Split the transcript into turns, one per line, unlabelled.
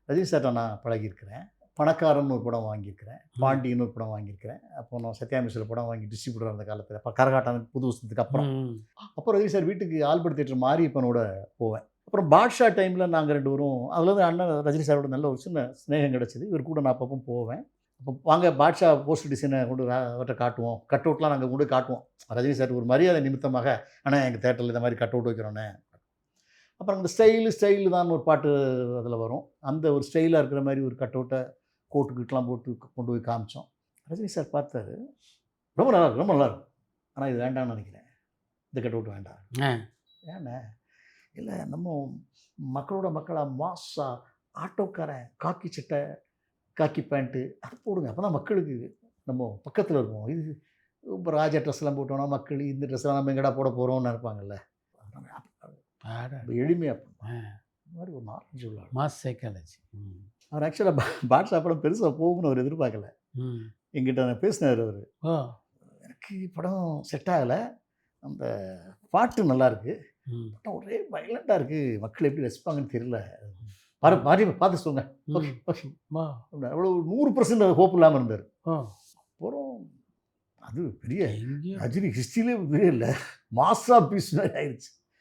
ரஜினி சார்ட்ட நான் பழகியிருக்கிறேன். பணக்காரன்னு ஒரு படம் வாங்கியிருக்கிறேன்.
ம்.
பாண்டின்னு ஒரு படம் வாங்கியிருக்கிறேன். அப்போ நான் சத்யா மியூசிக்கில் படம் வாங்கி டிஸ்ட்ரிபியூட்டர் அந்த காலத்தில. அப்போ கரகாட்டம் புது வருஷத்துக்கு அப்புறம்.
ம்.
அப்போ ரஜினி சார் வீட்டுக்கு ஆல்பர்ட் தியேட்டர் மாரியப்பனோட போவேன். அப்புறம் பாட்ஷா டைமில் நாங்க 2 பேரும் அதுலேருந்து அண்ணன் ரஜினி சாரோட நல்ல ஒரு சின்ன ஸ்நேகம் கிடைச்சது. இவர் கூட நான் அப்பப்போ போவேன். அப்போ வாங்க பாட்ஷா போஸ்டர் டிசைனை கொண்டு அவர்ட்ட காட்டுவோம். கட் அவுட்லாம் நாங்க கொண்டு காட்டுவோம். ரஜினி சார் ஒரு மரியாதை நிமித்தமாக, "அண்ணா எங்க தியேட்டர்ல இந்த மாரி கட் அவுட் வைக்கிறோண்ணே." அப்புறம் இந்த ஸ்டைலு தான் ஒரு பாட்டு அதில வரும். அந்த ஒரு ஸ்டைலா இருக்கிற மாரி ஒரு கட் அவுட்ட கோட்டு கீட்டுலாம் போட்டு கொண்டு போய் காமிச்சோம். ரஜினி சார் பார்த்தாரு. "ரொம்ப நல்லா இருக்கு, ரொம்ப நல்லா இருக்கு. ஆனா இது வேண்டாம்னு நெனைக்கிறேன். இந்த கட் அவுட் வேண்டாம்."
ஆ.
"ஏண்ணே?" "இல்ல நம்ம மக்களோட மக்களா மாஸா ஆட்டோக்காரன் காக்கி சட்டை, காக்கி பேண்ட்டு அது போடுங்க. அப்பதான் மக்களுக்கு நம்ம பக்கத்துல இருப்போம். இது இப்ப ராஜா ட்ரெஸ்லாம் போட்டோம்னா மக்கள் இந்த ட்ரெஸ்லாம் நம்ம எங்கடா போட போறோம்னு நெனைப்பாங்கல்ல.
அட.
ரொம்ப எளிமையா
ஆ.
இந்த மாரி ஒரு நாலேட்ஜ் உள்ள ஆளு.
Mass psychology. ம்.
அவர் ஆக்சுவலா பாட்ஷா படம் பெருசா போகும்னு அவர் எதிர்பார்க்கல.
ம்.
என்கிட்ட பேசினாரு அவரு.
ஓ!
எனக்கு படம் செட் ஆகல. அந்த பாட்டு நல்லா இருக்கு.
ம்.
படம் ஒரே வயலன்ட்டா இருக்கு. மக்கள் எப்படி ரசிப்பாங்கன்னு தெரியல. பாரு பார்த்து சொல்லுங்க. ஓகே,
ம்.
ஓகே.
வா.
அவ்வளோ 100% ஹோப் இல்லாம இருந்தாரு.
ஓ!
அப்புறம் அது பெரிய
எங்கேயோ
ரஜினி ஹிஸ்ட்ரியிலே பெரிய இல்ல. மாஸா பீஸ் மாரி ஆயிருச்சு.